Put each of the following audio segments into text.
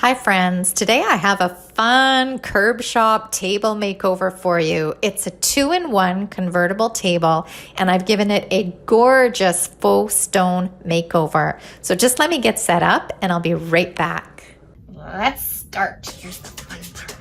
Hi friends, today I have a fun curb shop table makeover for you. It's a 2-in-1 convertible table and I've given it a gorgeous faux stone makeover. So just let me get set up and I'll be right back. Let's start. Here's the fun part.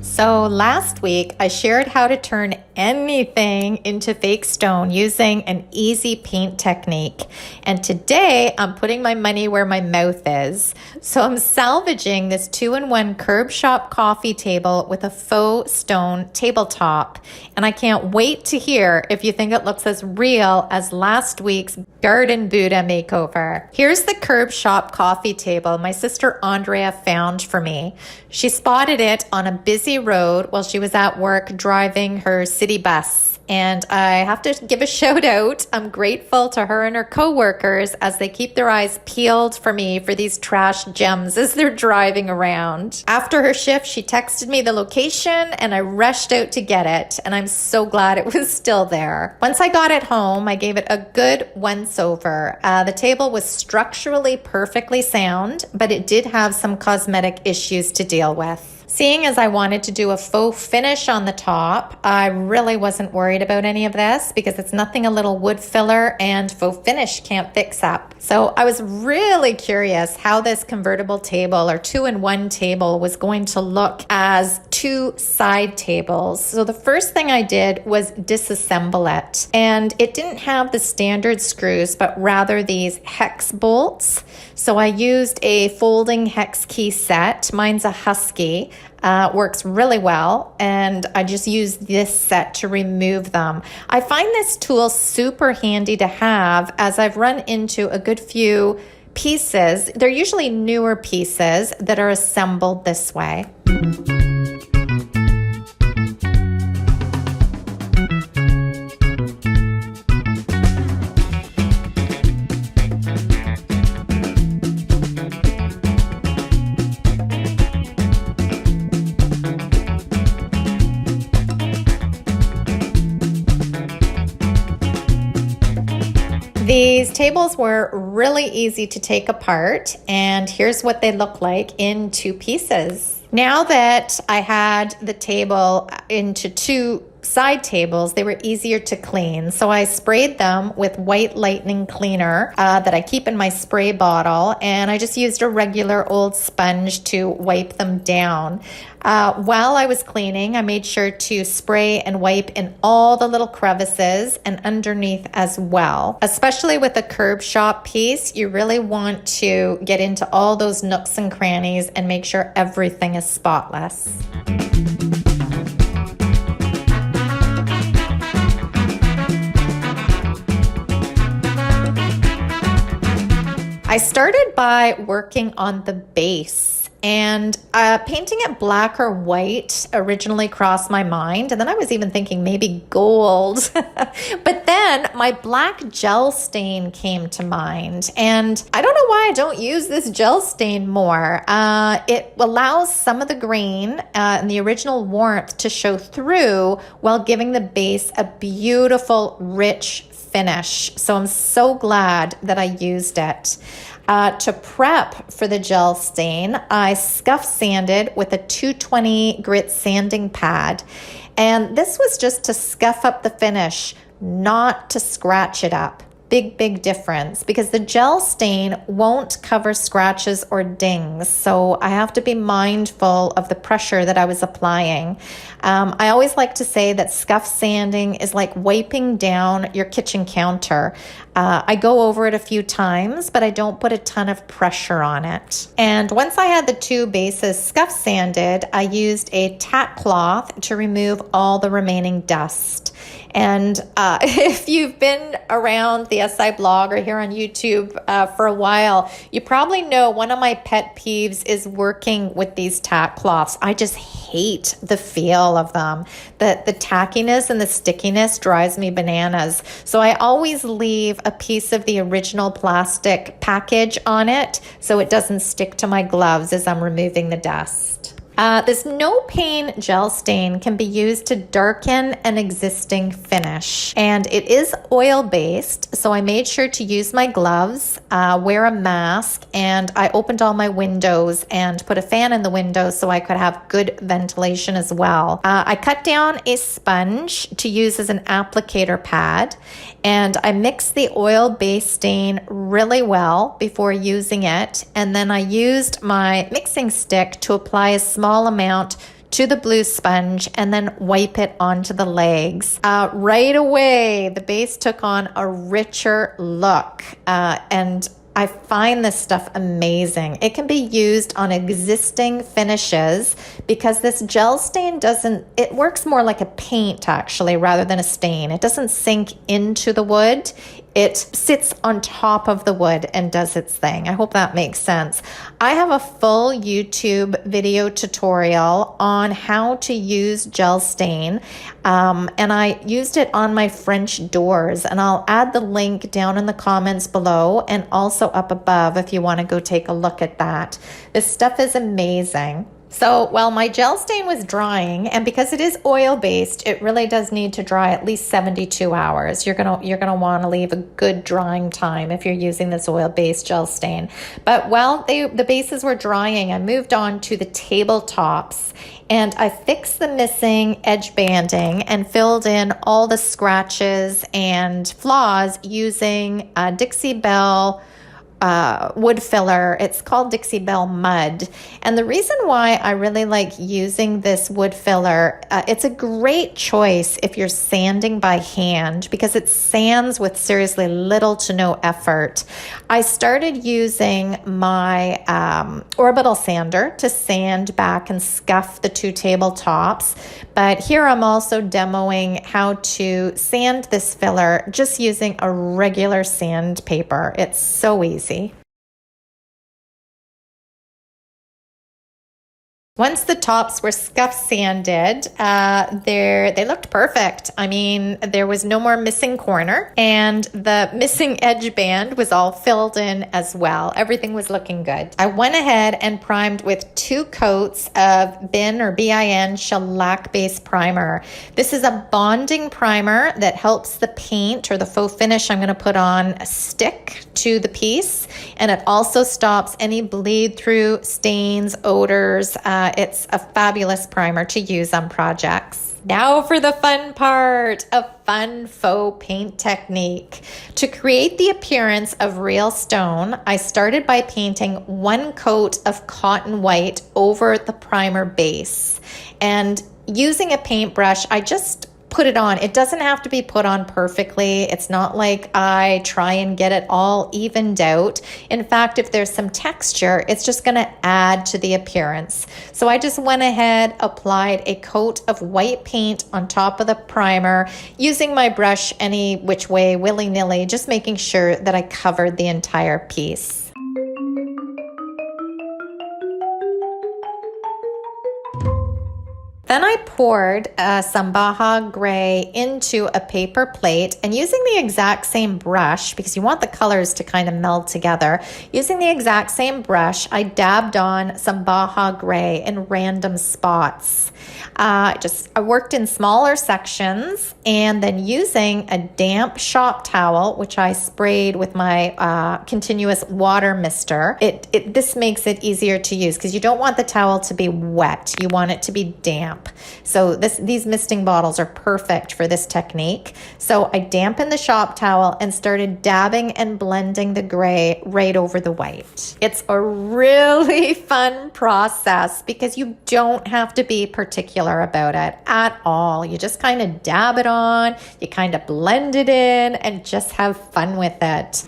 So last week I shared how to turn anything into fake stone using an easy paint technique. And today I'm putting my money where my mouth is. So I'm salvaging this 2-in-1 curb shop coffee table with a faux stone tabletop. And I can't wait to hear if you think it looks as real as last week's Garden Buddha makeover. Here's the curb shop coffee table my sister Andrea found for me. She spotted it on a busy road while she was at work driving her city bus. And I have to give a shout out. I'm grateful to her and her coworkers as they keep their eyes peeled for me for these trash gems as they're driving around. After her shift, she texted me the location and I rushed out to get it. And I'm so glad it was still there. Once I got it home, I gave it a good once over. The table was structurally perfectly sound, but it did have some cosmetic issues to deal with. Seeing as I wanted to do a faux finish on the top, I really wasn't worried about any of this because it's nothing a little wood filler and faux finish can't fix up. So I was really curious how this convertible table or 2-in-1 table was going to look as two side tables. So the first thing I did was disassemble it. And it didn't have the standard screws, but rather these hex bolts. So I used a folding hex key set. Mine's a Husky. Works really well, and I just use this set to remove them. I find this tool super handy to have as I've run into a good few pieces. They're usually newer pieces that are assembled this way. These tables were really easy to take apart, and here's what they look like in two pieces. Now that I had the table into two side tables, they were easier to clean. So I sprayed them with white lightning cleaner that I keep in my spray bottle, and I just used a regular old sponge to wipe them down. While I was cleaning, I made sure to spray and wipe in all the little crevices and underneath as well. Especially with a curb shop piece, you really want to get into all those nooks and crannies and make sure everything is spotless. I started by working on the base, and painting it black or white originally crossed my mind, and then I was even thinking maybe gold. But then my black gel stain came to mind, and I don't know why I don't use this gel stain more. It allows some of the grain and the original warmth to show through while giving the base a beautiful, rich finish. So I'm so glad that I used it. To prep for the gel stain, I scuff sanded with a 220 grit sanding pad. And this was just to scuff up the finish, not to scratch it up. Big difference because the gel stain won't cover scratches or dings. So I have to be mindful of the pressure that I was applying. I always like to say that scuff sanding is like wiping down your kitchen counter. I go over it a few times, but I don't put a ton of pressure on it. And once I had the two bases scuff sanded, I used a tack cloth to remove all the remaining dust. And if you've been around the SI blog or here on YouTube for a while, you probably know one of my pet peeves is working with these tack cloths. I just hate the feel of them. The tackiness and the stickiness drives me bananas. So I always leave a piece of the original plastic package on it so it doesn't stick to my gloves as I'm removing the dust. This no pain gel stain can be used to darken an existing finish, and it is oil based, so I made sure to use my gloves, wear a mask, and I opened all my windows and put a fan in the windows so I could have good ventilation as well. I cut down a sponge to use as an applicator pad, and I mixed the oil-based stain really well before using it, and then I used my mixing stick to apply a small amount to the blue sponge and then wipe it onto the legs. Right away, the base took on a richer look, and I find this stuff amazing. It can be used on existing finishes because this gel stain it works more like a paint actually rather than a stain. It doesn't sink into the wood. It sits on top of the wood and does its thing. I hope that makes sense. I have a full YouTube video tutorial on how to use gel stain, and I used it on my French doors, and I'll add the link down in the comments below and also up above if you want to go take a look at that. This stuff is amazing. So while my gel stain was drying, and because it is oil-based, it really does need to dry at least 72 hours. You're gonna want to leave a good drying time if you're using this oil-based gel stain. But while the bases were drying, I moved on to the tabletops, and I fixed the missing edge banding and filled in all the scratches and flaws using Dixie Belle wood filler. It's called Dixie Belle Mud. And the reason why I really like using this wood filler, it's a great choice if you're sanding by hand because it sands with seriously little to no effort. I started using my orbital sander to sand back and scuff the two tabletops, but here I'm also demoing how to sand this filler just using a regular sandpaper. It's so easy. Once the tops were scuff sanded, they looked perfect. I mean, there was no more missing corner, and the missing edge band was all filled in as well. Everything was looking good. I went ahead and primed with 2 coats of BIN shellac-based primer. This is a bonding primer that helps the paint or the faux finish I'm going to put on stick to the piece, and it also stops any bleed through, stains, odors. It's a fabulous primer to use on projects. Now for the fun part, a fun faux paint technique. To create the appearance of real stone, I started by painting 1 coat of cotton white over the primer base. And using a paintbrush, I just put it on. It doesn't have to be put on perfectly. It's not like I try and get it all evened out. In fact, if there's some texture, it's just going to add to the appearance. So I just went ahead, applied a coat of white paint on top of the primer, using my brush any which way, willy-nilly, just making sure that I covered the entire piece. Then I poured some Baja Gray into a paper plate, and using the exact same brush, because you want the colors to kind of meld together, using the exact same brush, I dabbed on some Baja Gray in random spots. I worked in smaller sections, and then using a damp shop towel, which I sprayed with my continuous water mister, this makes it easier to use because you don't want the towel to be wet. You want it to be damp. So these misting bottles are perfect for this technique. So I dampened the shop towel and started dabbing and blending the gray right over the white. It's a really fun process because you don't have to be particular about it at all. You just kind of dab it on, you kind of blend it in, and just have fun with it.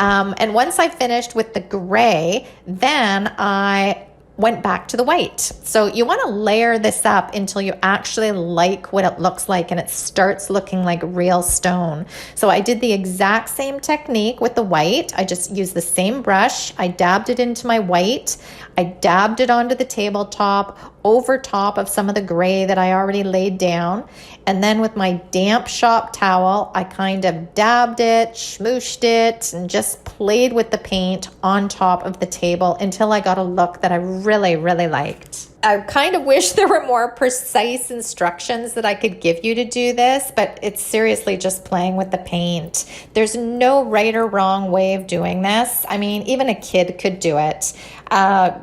And once I finished with the gray, then I went back to the white. So you want to layer this up until you actually like what it looks like and it starts looking like real stone. So I did the exact same technique with the white. I just used the same brush. I dabbed it into my white. I dabbed it onto the tabletop over top of some of the gray that I already laid down. And then with my damp shop towel, I kind of dabbed it, smooshed it, and just played with the paint on top of the table until I got a look that I really, really liked. I kind of wish there were more precise instructions that I could give you to do this, but it's seriously just playing with the paint. There's no right or wrong way of doing this. I mean, even a kid could do it.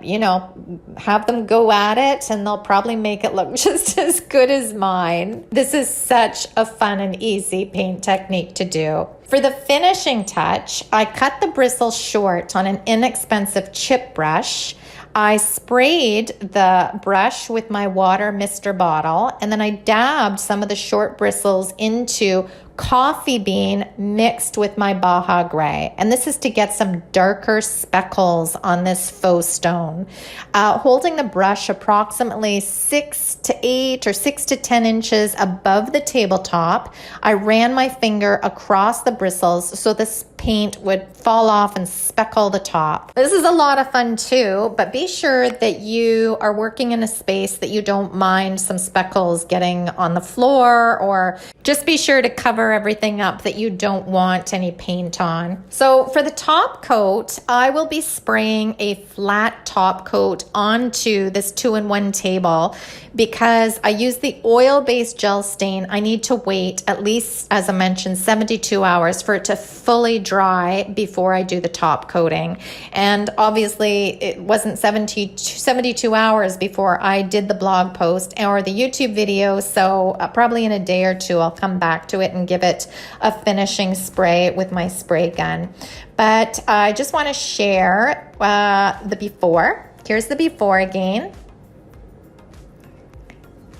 You know, have them go at it and they'll probably make it look just as good as mine. This is such a fun and easy paint technique to do. For the finishing touch, I cut the bristles short on an inexpensive chip brush. I sprayed the brush with my water mister bottle, and then I dabbed some of the short bristles into coffee bean mixed with my Baja Gray. And this is to get some darker speckles on this faux stone. Holding the brush approximately 6 to 8 or 6 to 10 inches above the tabletop, I ran my finger across the bristles so this paint would fall off and speckle the top. This is a lot of fun too, but be sure that you are working in a space that you don't mind some speckles getting on the floor, or just be sure to cover everything up that you don't want any paint on. So for the top coat, I will be spraying a flat top coat onto this 2-in-1 table because I use the oil-based gel stain. I need to wait at least, as I mentioned, 72 hours for it to fully dry before I do the top coating. And obviously it wasn't 72 hours before I did the blog post or the YouTube video, so probably in a day or two I'll come back to it and give it a finishing spray with my spray gun. But I just want to share the before. Here's the before again.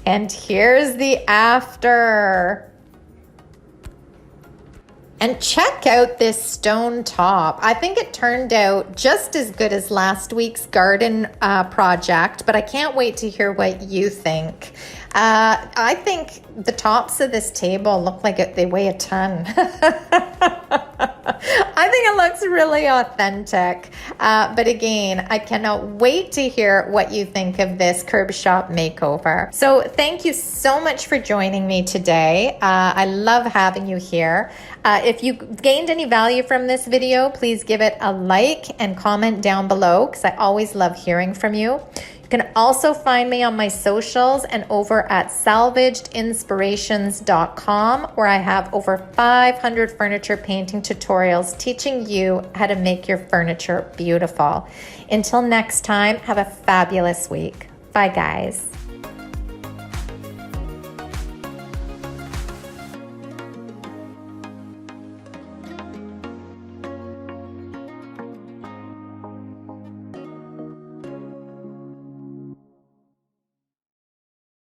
And here's the after. And check out this stone top. I think it turned out just as good as last week's garden project, but I can't wait to hear what you think. I think the tops of this table look like they weigh a ton. I think it looks really authentic. But again, I cannot wait to hear what you think of this curb shop makeover. So thank you so much for joining me today. I love having you here. If you gained any value from this video, please give it a like and comment down below because I always love hearing from you. You can also find me on my socials and over at salvagedinspirations.com, where I have over 500 furniture painting tutorials teaching you how to make your furniture beautiful. Until next time, have a fabulous week. Bye, guys.